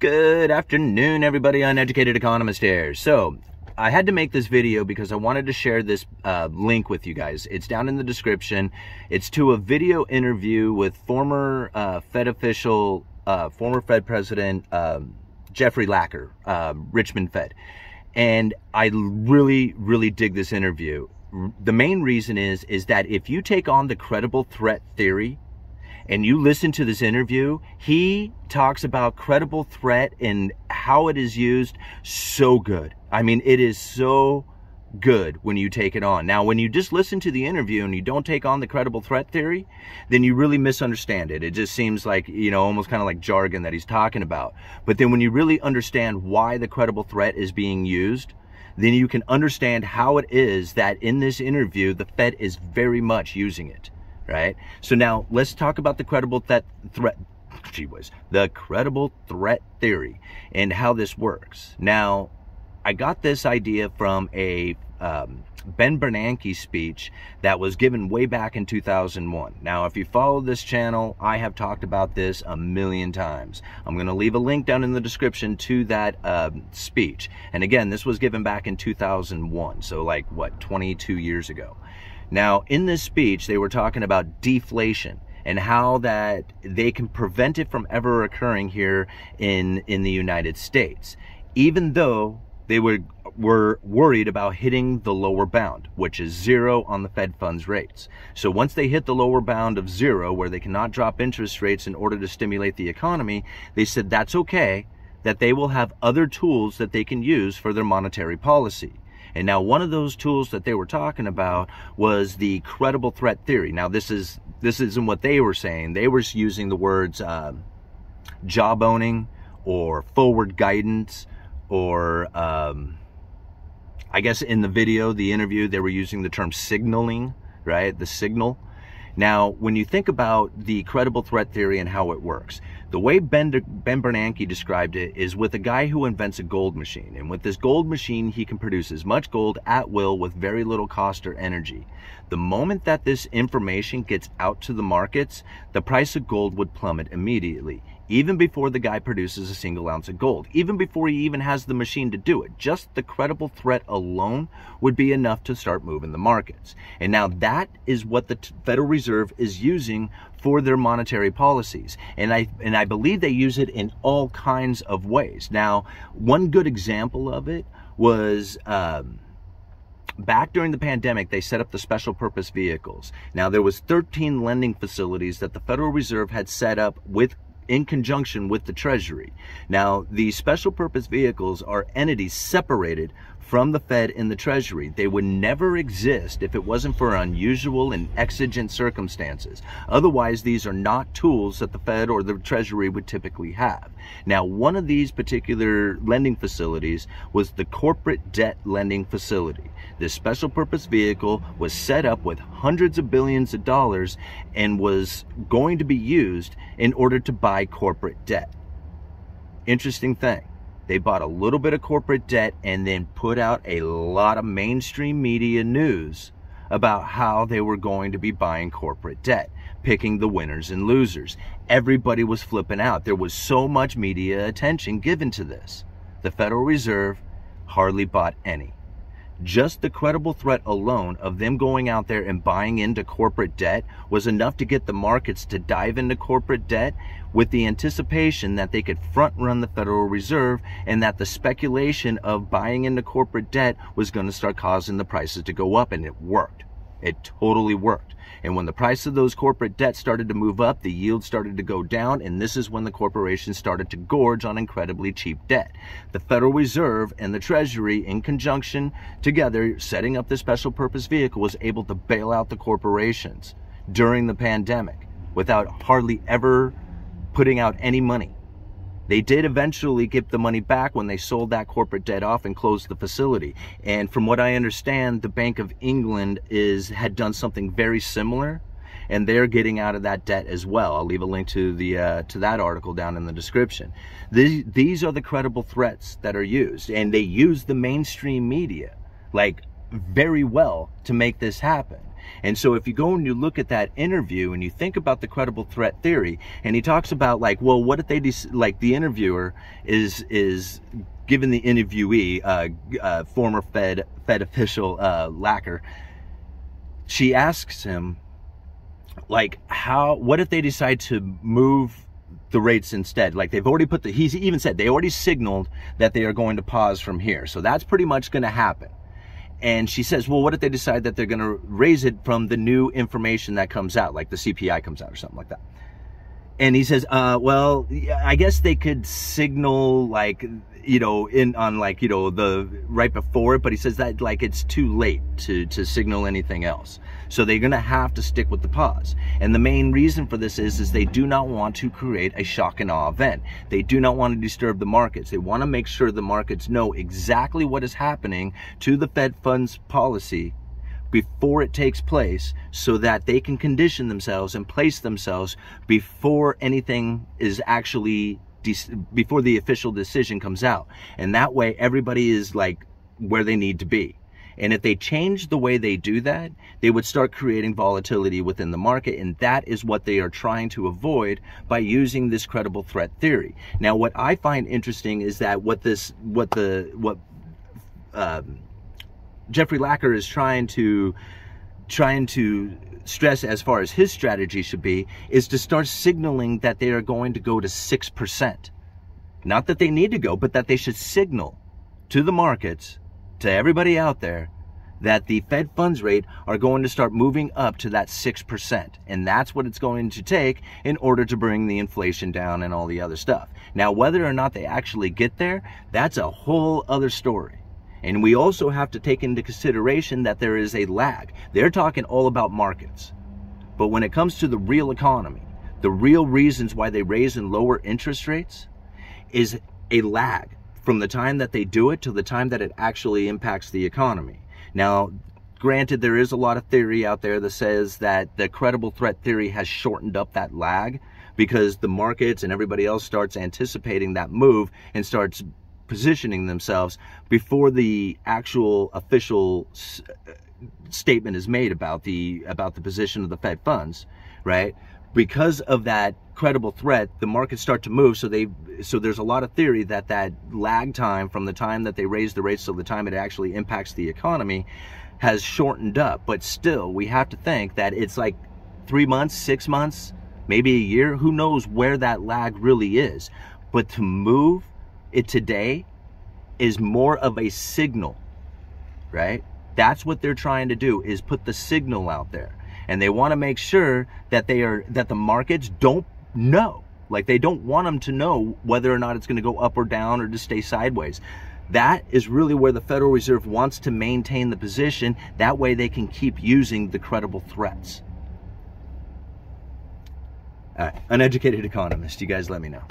Good afternoon, everybody. Uneducated Economist here. So, I had to make this video because I wanted to share this link with you guys. It's down in the description. It's to a video interview with former Fed official, former Fed President Jeffrey Lacker, Richmond Fed. And I really dig this interview. The main reason is that if you take on the credible threat theory and you listen to this interview, he talks about credible threat and how it is used so good. I mean, it is so good when you take it on. Now, when you just listen to the interview and you don't take on the credible threat theory, then you really misunderstand it. It just seems like, you know, almost kind of like jargon that he's talking about. But then when you really understand why the credible threat is being used, then you can understand how it is that in this interview, the Fed is very much using it. Right? So now let's talk about the credible threat theory and how this works. Now, I got this idea from a Ben Bernanke speech that was given way back in 2001. Now, if you follow this channel, I have talked about this a million times. I'm going to leave a link down in the description to that speech. And again, this was given back in 2001. So like, what, 22 years ago. Now, in this speech, they were talking about deflation and how that they can prevent it from ever occurring here in the United States, even though they were worried about hitting the lower bound, which is 0 on the Fed funds rates. So once they hit the lower bound of 0, where they cannot drop interest rates in order to stimulate the economy, they said that's okay, that they will have other tools that they can use for their monetary policy. And now one of those tools that they were talking about was the credible threat theory. Now this isn't what they were saying. They were using the words job owning or forward guidance, or I guess in the video, the interview, they were using the term signaling, right? The signal. Now, when you think about the credible threat theory and how it works, the way Ben Bernanke described it is with a guy who invents a gold machine. And with this gold machine, he can produce as much gold at will with very little cost or energy. The moment that this information gets out to the markets, the price of gold would plummet immediately, even before the guy produces a single ounce of gold, even before he even has the machine to do it. Just the credible threat alone would be enough to start moving the markets. And now that is what the Federal Reserve is using for their monetary policies. And I believe they use it in all kinds of ways. Now, one good example of it was back during the pandemic, they set up the special purpose vehicles. Now, there was 13 lending facilities that the Federal Reserve had set up in conjunction with the Treasury. Now, these special purpose vehicles are entities separated from the Fed and the Treasury. They would never exist if it wasn't for unusual and exigent circumstances. Otherwise, these are not tools that the Fed or the Treasury would typically have. Now, one of these particular lending facilities was the corporate debt lending facility. This special purpose vehicle was set up with hundreds of billions of dollars and was going to be used in order to buy corporate debt. Interesting thing. They bought a little bit of corporate debt and then put out a lot of mainstream media news about how they were going to be buying corporate debt, picking the winners and losers. Everybody was flipping out. There was so much media attention given to this. The Federal Reserve hardly bought any. Just the credible threat alone of them going out there and buying into corporate debt was enough to get the markets to dive into corporate debt with the anticipation that they could front run the Federal Reserve and that the speculation of buying into corporate debt was going to start causing the prices to go up, and it worked. It totally worked. And when the price of those corporate debts started to move up, the yield started to go down, and this is when the corporations started to gorge on incredibly cheap debt. The Federal Reserve and the Treasury, in conjunction together, setting up this special purpose vehicle, was able to bail out the corporations during the pandemic without hardly ever putting out any money. They did eventually get the money back when they sold that corporate debt off and closed the facility. And from what I understand, the Bank of England had done something very similar, and they're getting out of that debt as well. I'll leave a link to that article down in the description. These are the credible threats that are used, and they use the mainstream media. Like, very well to make this happen. And so if you go and you look at that interview and you think about the credible threat theory, and he talks about like, well, what if they like the interviewer is given the interviewee, former Fed official Lacker, she asks him like, what if they decide to move the rates instead? Like they've already put he's even said they already signaled that they are going to pause from here, so that's pretty much going to happen. And she says, well, what if they decide that they're going to raise it from the new information that comes out, like the CPI comes out or something like that? And he says, well, I guess they could signal like, the right before it, but he says that like it's too late to signal anything else. So they're going to have to stick with the pause. And the main reason for this is they do not want to create a shock and awe event. They do not want to disturb the markets. They want to make sure the markets know exactly what is happening to the Fed funds policy before it takes place, so that they can condition themselves and place themselves before anything is actually before the official decision comes out. And that way everybody is like where they need to be. And if they change the way they do that, they would start creating volatility within the market, and that is what they are trying to avoid by using this credible threat theory. Now, what I find interesting is that what Jeffrey Lacker is trying to stress as far as his strategy should be is to start signaling that they are going to go to 6%. Not that they need to go, but that they should signal to the markets, to everybody out there, that the Fed funds rate are going to start moving up to that 6%. And that's what it's going to take in order to bring the inflation down and all the other stuff. Now, whether or not they actually get there, that's a whole other story. And we also have to take into consideration that there is a lag. They're talking all about markets. But when it comes to the real economy, the real reasons why they raise and lower interest rates is a lag from the time that they do it to the time that it actually impacts the economy. Now, granted, there is a lot of theory out there that says that the credible threat theory has shortened up that lag because the markets and everybody else starts anticipating that move and starts positioning themselves before the actual official statement is made about the position of the Fed funds, right? Because of that credible threat, the markets start to move. So there's a lot of theory that lag time from the time that they raise the rates to the time it actually impacts the economy has shortened up. But still, we have to think that it's like 3 months, 6 months, maybe a year. Who knows where that lag really is? But to move it today is more of a signal, right? That's what they're trying to do, is put the signal out there. And they want to make sure that the markets don't know. Like, they don't want them to know whether or not it's going to go up or down or to stay sideways. That is really where the Federal Reserve wants to maintain the position. That way they can keep using the credible threats. All right, Uneducated Economist, you guys let me know.